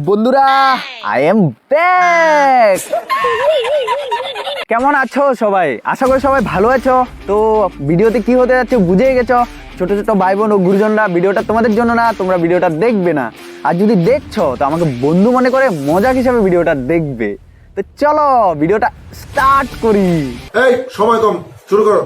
বন্ধুরা, I am back. কেমন আছো সবাই? আশা করি সবাই ভালো আছো। তো ভিডিওতে কি হতে যাচ্ছে বুঝেই গেছো। ছোট ছোট ভাই বোন ও গুরুজনরা, ভিডিওটা তোমাদের জন্য না, তোমরা ভিডিওটা দেখবে না। আর যদি দেখছো তো আমাকে বন্ধু মনে করে মজাক হিসাবে ভিডিওটা দেখবে। তো চলো ভিডিওটা স্টার্ট করি। এই সময় কম, শুরু করো।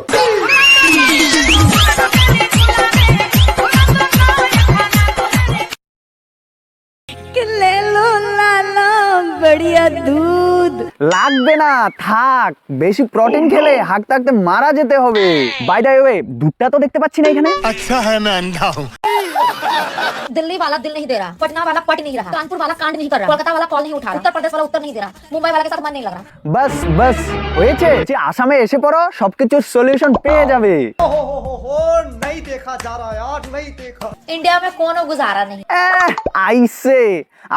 লাগবে না, থাক। বেশি প্রোটিন খেলে হাঁকতে হাঁকতে মারা যেতে হবে। বাই দ্য ওয়ে, দুধটা তো দেখতে পাচ্ছি না এখানে। अच्छा है मैं अंधा हूँ। दिल्ली वाला दिल नहीं दे रहा, पटना वाला पट नहीं रहा, कानपुर वाला कांड नहीं कर रहा, कोलकाता वाला कॉल नहीं उठा रहा, उत्तर प्रदेश वाला उत्तर नहीं दे रहा, मुंबई वाले के साथ मन नहीं लग रहा। বাস বাস, হয়েছে। যে আসামে এসে পড়ো, সবকিছুর সলিউশন পেয়ে যাবে। नहीं देखा जा रहा यार, नहीं देखा। इंडिया में कोनो गुजारा नहीं। আইসে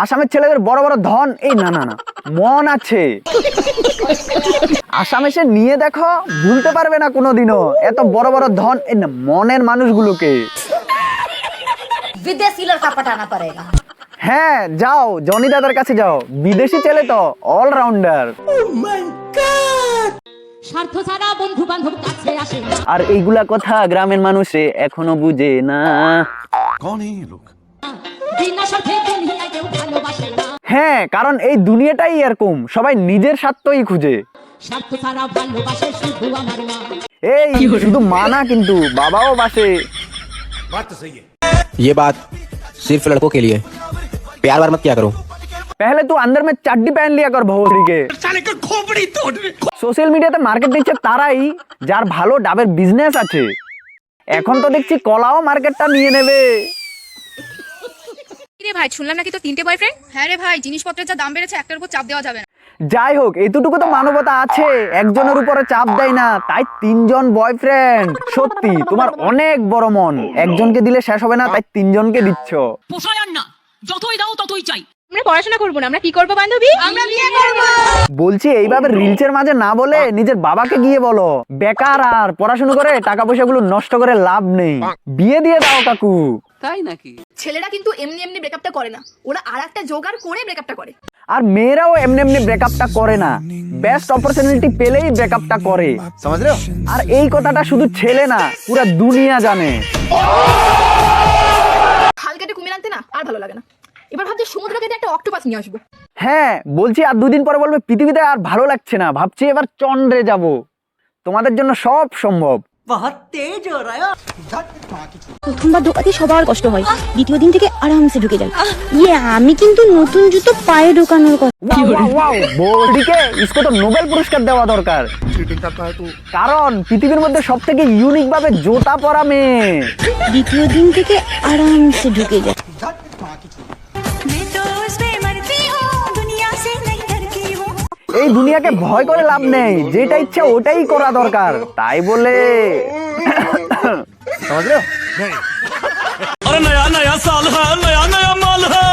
আসামের ছেলেদের বড় বড় ধন, এই না না না, মন আছে। আসাম এসে নিয়ে দেখো, ভুলতে পারবে না কোনোদিনও এত বড় বড় ধন। এই না, মনের মানুষগুলোকে। विदेशी लड़का पटाना पड़ेगा। হ্যাঁ যাও, জনি দাদার কাছে যাও। বিদেশি ছেলে তো অলরাউন্ডার। স্বার্থ ছাড়া বন্ধু বান্ধব কাছে আসে। আর এইগুলা কথা গ্রামের মানুষে এখনো বুঝে না। कौन है ये लोग? বিনা স্বার্থে দুনিয়ায় কেউ ভালোবাসে না। হ্যাঁ, কারণ এই দুনিয়াটাই এরকম, সবাই নিজের স্বার্থই খুঁজে। স্বার্থ ছাড়া ভালোবাসে শুধু আমার মা। এই শুধু মা না, কিন্তু বাবাও বাসে। बात तो सही है। ये बात सिर्फ लड़कों के लिए। प्यार वार मत किया करो। पहले तू अंदर में चड्डी पहन लिया कर भोसड़ी के। সোশ্যাল মিডিয়াতে মার্কেট দিচ্ছে তারাই, যার ভালো ডাবের বিজনেস আছে। এখন তো দেখছি কলাও মার্কেটটা নিয়ে নেবে। রে ভাই, শুনলাম নাকি তো 3টে বয়ফ্রেন্ড? হ্যাঁ রে ভাই, জিনিসপত্রের যা দাম বেড়েছে, একটার উপর চাপ দেওয়া যাবে না। যাই হোক, এতটুকু তো মানবতা আছে, একজনের উপরে চাপ দেয় না, তাই 3জন বয়ফ্রেন্ড। সত্যি তোমার অনেক বড় মন। একজনকে দিলে শেষ হবে না, তাই 3জনকে দিচ্ছ। পোষায় না, যতই দাও ততই চাই। আমরা পড়াশোনা করবো না, আমরা কি করবো বান্ধবী? আমরা বিয়ে করবো। বলছি এইভাবে রিলসের মাঝে না বলে নিজের বাবাকে গিয়ে বলো, বেকার আর পড়াশোনা করে টাকা পয়সাগুলো নষ্ট করে লাভ নেই, বিয়ে দিয়ে দাও কাকু। ছেলেরা কিন্তু এমনি এমনি ব্রেকআপটা করে না, ওরা আর একটা জোগাড় করে ব্রেকআপটা করে। আর মেয়েরাও এমনি এমনি ব্রেকআপটা করে না, বেস্ট অপরচুনিটি পেলেই ব্রেকআপটা করে। समझ रहे हो? আর এই কথাটা শুধু ছেলে না, পুরো দুনিয়া জানে। খাল কেটে কুমির আনতে না আর ভালো লাগে না। এবার ভাবছি সমুদ্র কেটে একটা অক্টোপাস নিয়ে আসবো। হ্যাঁ বলছি, আর 2 দিন পরে বলবে পৃথিবীতে আর ভালো লাগছে না, ভাবছি এবার চন্দ্রে যাব। তোমাদের জন্য সব সম্ভব। প্রথমবার ঢোকাতে সবার কষ্ট হয়, দ্বিতীয় দিন থেকে আরামসে ঢুকে যায়। আমি কিন্তু নতুন জুতো পায়ে ঢোকানোর কথা। ওয়াও, বডিকে ইসকো তো নোবেল পুরস্কার দেওয়া দরকার। কারণ পৃথিবীর মধ্যে সবথেকে ইউনিক ভাবে জুতা পরা মেয়ে। দ্বিতীয় দিন থেকে আরামসে ঢুকে যায়। এই দুনিয়াকে ভয় করে লাভ নেই, যেটা ইচ্ছা ওটাই করা দরকার। তাই বলে समझ रहे हो? अरे नया नया साल है, नया नया माल है।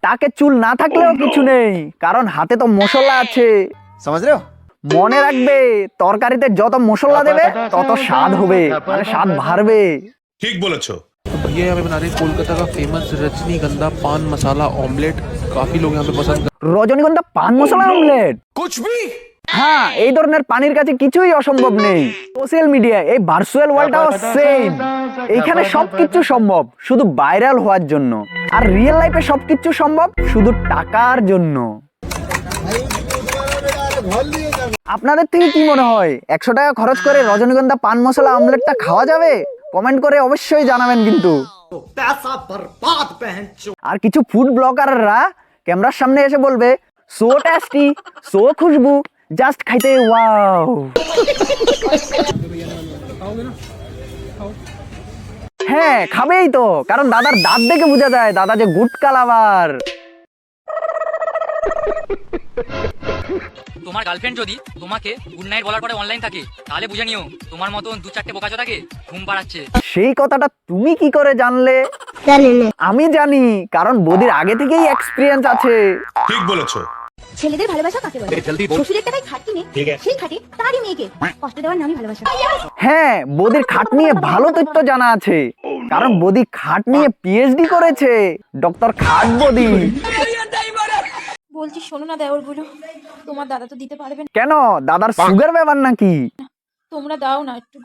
তাকে চুল না থাকলেও কিছু নেই, কারণ হাতে তো মশলা আছে। समझ रहे हो? মনে রাখবে, তরকারিতে যত মশলা দেবে তত স্বাদ হবে, মানে স্বাদ বাড়বে। ठीक बोलेছো। भैया यहाँ पे बना रहे हैं कोलकाता का फेमस रजनीगंधा पान मसाला ऑमलेट। काफी लोग यहाँ पे पसंद রজনীগন্ধা পান মশলা অমলেট। कुछ भी হ্যাঁ, এই ধরনের পানির কাছে কিছুই অসম্ভব নেই। সোশ্যাল মিডিয়া, এই ভার্চুয়াল ওয়ার্ল্ডটাও সেম। এইখানে সবকিছু সম্ভব শুধু ভাইরাল হওয়ার জন্য, আর রিয়েল লাইফে সবকিছু সম্ভব শুধু টাকার জন্য। আপনাদের থেকে কি মনে হয়, 100 টাকা খরচ করে রজনীগন্ধা পান মশলা অমলেটটা খাওয়া যাবে? কমেন্ট করে অবশ্যই জানাবেন কিন্তু। पैसा बर्बाद पहन चो। আর কিছু ফুড ব্লগাররা ক্যামেরার সামনে এসে বলবে, সো টেস্টি, সো খুশবু, জাস্ট খাইতে ওয়াও। হ্যাঁ খাবেই তো, কারণ দাদার দাঁত দেখে বোঝা যায় দাদা যে গুটকা লাভার। তোমার গার্লফ্রেন্ড যদি তোমাকে গুড নাইট বলার পরে অনলাইন থাকে, তাহলে বুঝে নিও তোমার মতন 2-4টে বোকাচোদাকে ঘুম পাড়াচ্ছে। সেই কথাটা তুমি কি করে জানলে? আমি জানি, কারণ বদির আগে থেকেই এক্সপিরিয়েন্স আছে। ठीक बोलेছো। ছেলেদের ভালোবাসা কাকে বলে? শ্বশুরের টাকায় খাট কিনে সেই খাটে তারই মেয়েকে কষ্ট দেওয়ার নামই ভালোবাসা। হ্যাঁ, বদির খাট নিয়ে ভালো তথ্য জানা আছে। কারণ বদি খাট নিয়ে পিএইচডি করেছে, ডক্টর খাট বদি। বলছি শোনো না দেওর গুলো, তোমার দাদা তো দিতে পারবে না। কেন, দাদার সুগার ব্যাপার নাকি? তোমরা দাও না, একটু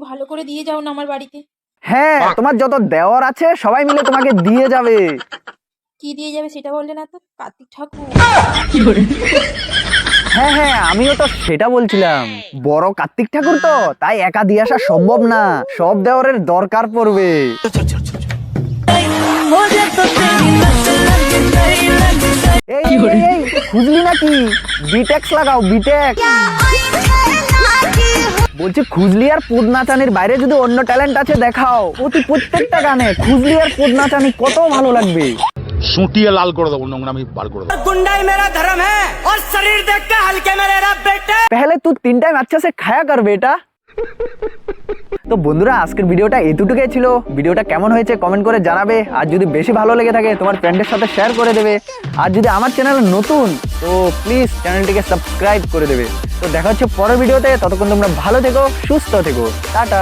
ভালো করে দিয়ে যাও না আমার বাড়িতে। হ্যাঁ, তোমার যত দেওয়ার আছে সবাই মিলে তোমাকে দিয়ে যাবে। কি দিয়ে যাবে সেটা বললে না তো, কার্তিক ঠাকুর। হ্যাঁ হ্যাঁ, আমিও তো সেটা বলছিলাম, বড় কার্তিক ঠাকুর তো, তাই একা দিয়ে আসা সম্ভব না, সব দেওয়ারের দরকার পড়বে। এই খুঁজলি নাকি? বিটেক্স লাগাও, বিটেক্স। বলছি খুঁজলি আর পুদ নাচানির বাইরে যদি অন্য ট্যালেন্ট আছে দেখাও। প্রত্যেকটা গানে খুঁজলি আর পুদ নাচানি কত ভালো লাগবে। সুটিয়ে লাল করে দেবো, নোংরামি বার করে দেবো। पहले तू 3 टाइम अच्छा से खाया कर बेटा। তো বন্ধুরা, আজকের ভিডিওটা এতটুকুই ছিল। ভিডিওটা কেমন হয়েছে কমেন্ট করে জানাবে, আর যদি বেশি ভালো লেগে থাকে তোমার ফ্রেন্ডের সাথে শেয়ার করে দেবে, আর যদি আমার চ্যানেলে নতুন তো প্লিজ চ্যানেলটিকে সাবস্ক্রাইব করে দেবে। তো দেখা হচ্ছে পরের ভিডিওতে, ততক্ষণ তোমরা ভালো থেকো, সুস্থ থেকো, টাটা।